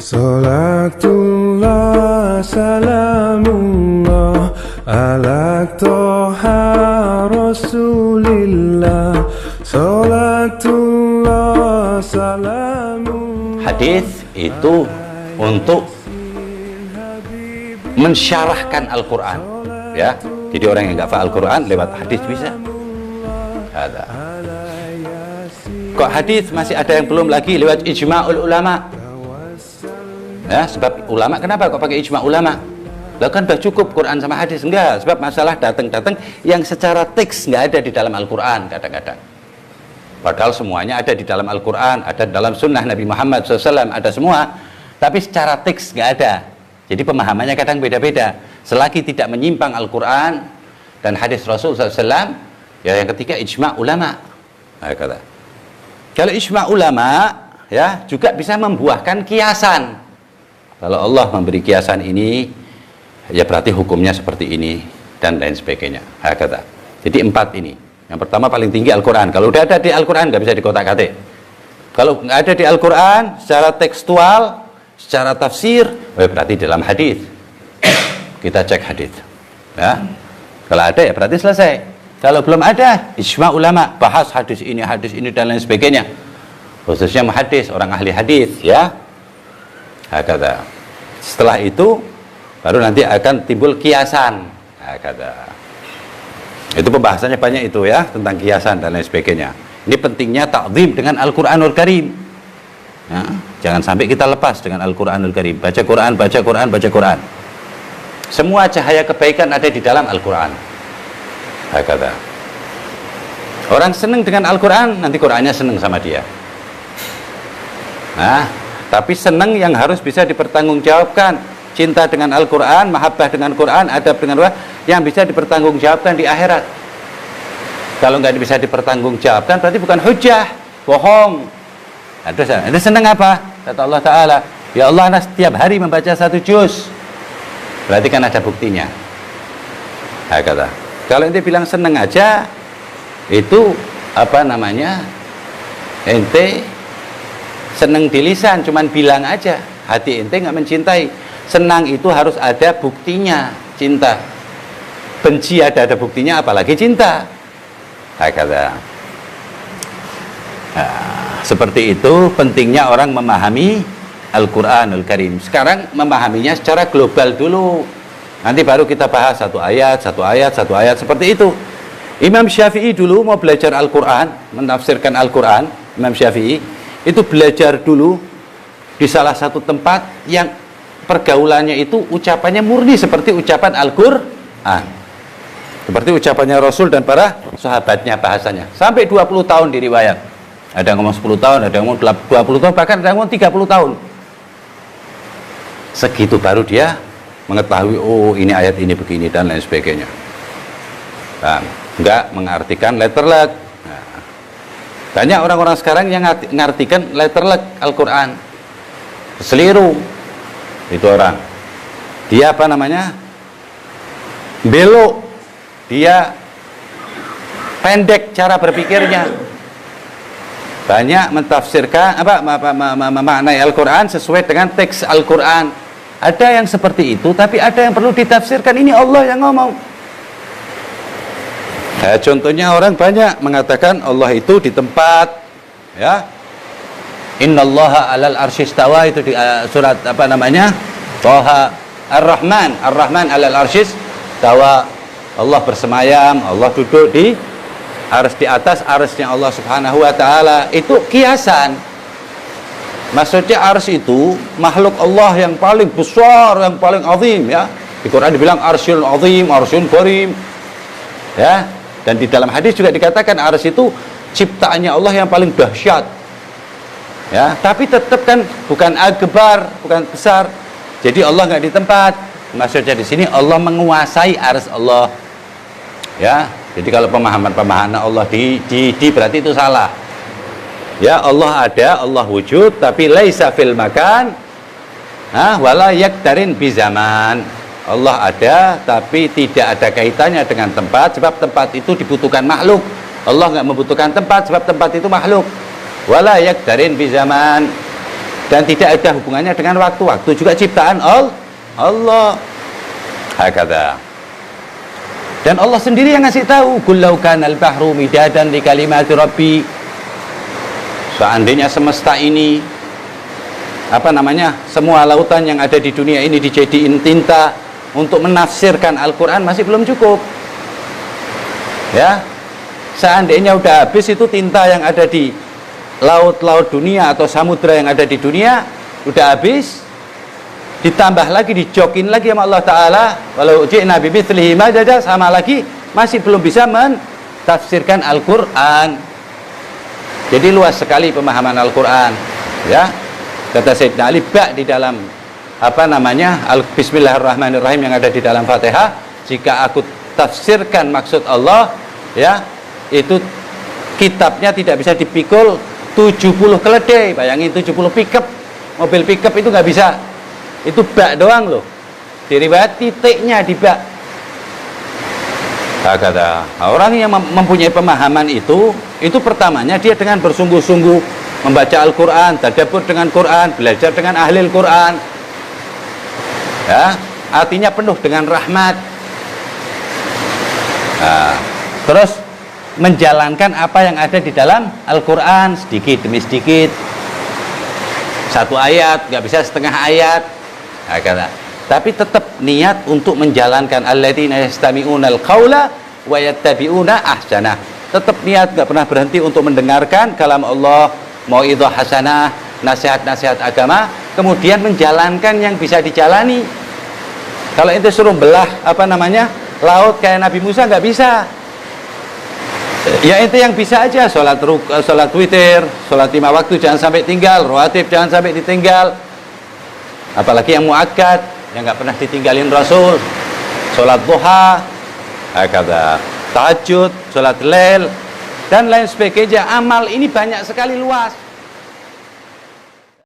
Salatullah salamullah ala toha rasulillah. Salatullah salamullah. Hadis itu untuk mensyarahkan Al-Quran, ya. Jadi orang yang nggak paham Al-Quran lewat hadis bisa. Ada. Kok hadis masih ada yang belum lagi lewat ijma'ul ulama. Ya, sebab ulama kenapa kok pakai ijma' ulama? Lah kan udah cukup Quran sama hadis. Enggak, sebab masalah datang-datang yang secara teks nggak ada di dalam Al-Quran kadang-kadang. Padahal semuanya ada di dalam Al-Quran, ada dalam sunnah Nabi Muhammad SAW, ada semua. Tapi secara teks nggak ada. Jadi pemahamannya kadang beda-beda. Selagi tidak menyimpang Al-Quran dan hadis Rasul SAW, ya yang ketiga ijma' ulama. Nah, kata. Kalau ijma' ulama, ya juga bisa membuahkan kiasan. Kalau Allah memberi kiasan ini, ya berarti hukumnya seperti ini dan lain sebagainya. Nah, kata. Jadi 4 ini. Yang pertama paling tinggi Al-Quran. Kalau udah ada di Al-Quran nggak bisa dikotak-katik. Kalau nggak ada di Al-Quran secara tekstual, secara tafsir, berarti dalam hadis. Kita cek hadis. Ya. Kalau ada ya berarti selesai. Kalau belum ada, ijma' ulama, bahas hadis ini dan lain sebagainya. Khususnya muhaddis, orang ahli hadis, ya. Hakata. Setelah itu baru nanti akan timbul kiasan. Hakata. Itu pembahasannya banyak itu ya, tentang kiasan dan lain sebagainya. Ini pentingnya ta'zim dengan Al-Qur'anul Karim. Ya, jangan sampai kita lepas dengan Al-Qur'anul Karim. Baca Quran, baca Quran, baca Quran. Semua cahaya kebaikan ada di dalam Al-Quran. Hakata. Orang senang dengan Al-Quran, nanti Qurannya senang sama dia. Nah, tapi senang yang harus bisa dipertanggungjawabkan. Cinta dengan Al-Quran, mahabbah dengan Quran, adab dengan Quran, yang bisa dipertanggungjawabkan di akhirat. Kalau nggak bisa dipertanggungjawabkan, berarti bukan hujjah, bohong. Ada senang apa? Kata Allah Ta'ala, ya Allah, Anda setiap hari membaca 1 juz. Berarti kan ada buktinya. Nah, kata. Kalau ente bilang senang aja, itu apa namanya? Ente senang di lisan, cuman bilang aja. Hati ente nggak mencintai. Senang itu harus ada buktinya, cinta. Benci ada buktinya, apalagi cinta. Nah, kata. Nah, seperti itu pentingnya orang memahami Al-Quranul Karim. Sekarang memahaminya secara global dulu. Nanti baru kita bahas satu ayat seperti itu. Imam Syafi'i dulu mau belajar Al-Quran, menafsirkan Al-Quran. Imam Syafi'i itu belajar dulu di salah satu tempat yang pergaulannya itu ucapannya murni seperti ucapan Al-Quran. Seperti ucapannya Rasul dan para sahabatnya bahasanya. Sampai 20 tahun diriwayat. Ada yang ngomong 10 tahun, ada yang ngomong 20 tahun, bahkan ada yang ngomong 30 tahun. Segitu baru dia mengetahui, oh ini ayat ini begini dan lain sebagainya. Nah, enggak mengartikan letterlek. Nah, banyak orang-orang sekarang yang mengartikan letterlek Al-Quran. Seliru. Itu orang. Dia apa namanya? Belok. Dia pendek cara berpikirnya. Banyak mentafsirkan memaknai Al-Quran sesuai dengan teks Al-Quran. Ada yang seperti itu, tapi ada yang perlu ditafsirkan. Ini Allah yang ngomong. Nah, contohnya orang banyak mengatakan Allah itu di tempat, ya. Innallaha 'alal arsy istawa, itu di surat apa namanya? Thaha Ar-Rahman. Ar-Rahman 'alal arsy istawa. Allah bersemayam, Allah duduk di arsy, di atas arsy-nya Allah Subhanahu wa taala. Itu kiasan. Maksudnya arsy itu makhluk Allah yang paling besar, yang paling azim, ya. Di Quran dibilang arsyul azim, arsyul karim. Ya. Dan di dalam hadis juga dikatakan arsy itu ciptaannya Allah yang paling dahsyat. Ya, tapi tetap kan bukan akbar, bukan besar. Jadi Allah nggak di tempat. Maksudnya di sini Allah menguasai arsy Allah. Ya, jadi kalau pemahaman Allah di berarti itu salah. Ya, Allah ada, Allah wujud, tapi laisa fil makan, wala yaktarin bi zaman. Allah ada, tapi tidak ada kaitannya dengan tempat, sebab tempat itu dibutuhkan makhluk. Allah nggak membutuhkan tempat, sebab tempat itu makhluk. Wala yaktarin bi zaman. dan tidak ada hubungannya dengan waktu. Waktu juga ciptaan Allah. Hakadha. Dan Allah sendiri yang ngasih tahu, qul law kana al-bahru midadan li kalimati rabbi. Seandainya semesta ini semua lautan yang ada di dunia ini dijadiin tinta untuk menafsirkan Al-Quran, masih belum cukup. Ya, seandainya udah habis itu tinta yang ada di laut-laut dunia atau samudra yang ada di dunia udah habis, ditambah lagi, dijokin lagi sama Allah Ta'ala, walau ji'na bimithlihi madada, sama lagi, masih belum bisa mentafsirkan Al-Quran. Jadi luas sekali pemahaman Al-Quran. Ya, kata Sayyidina Ali, di dalam Bismillahirrahmanirrahim yang ada di dalam Fatihah, jika aku tafsirkan maksud Allah, ya, itu kitabnya tidak bisa dipikul 70 keledai. Bayangin 70 pickup, mobil pickup itu nggak bisa. Itu bak doang loh. Diriwayat titiknya di bak. Kata orang yang mempunyai pemahaman itu pertamanya dia dengan bersungguh-sungguh membaca Al-Quran, tadabbur dengan Quran, belajar dengan ahli Al-Quran. Ya, artinya penuh dengan rahmat. Nah, terus menjalankan apa yang ada di dalam Al-Quran sedikit demi sedikit. Satu ayat, nggak bisa setengah ayat. Nah, tapi tetap niat untuk menjalankan alladzina yastami'unal qaula wa yattabi'una ahsanah. Tetap niat, nggak pernah berhenti untuk mendengarkan kalam Allah, mau'idhah hasanah, nasihat-nasihat agama, kemudian menjalankan yang bisa dijalani. Kalau ente suruh belah laut kayak Nabi Musa, nggak bisa. Ya ente yang bisa aja, sholat witir, sholat 5 waktu jangan sampai tinggal, rawatib jangan sampai ditinggal, apalagi yang muakkad yang nggak pernah ditinggalin Rasul, sholat duha, tahajud, sholat lail, dan lain sebagainya. Amal ini banyak sekali, luas.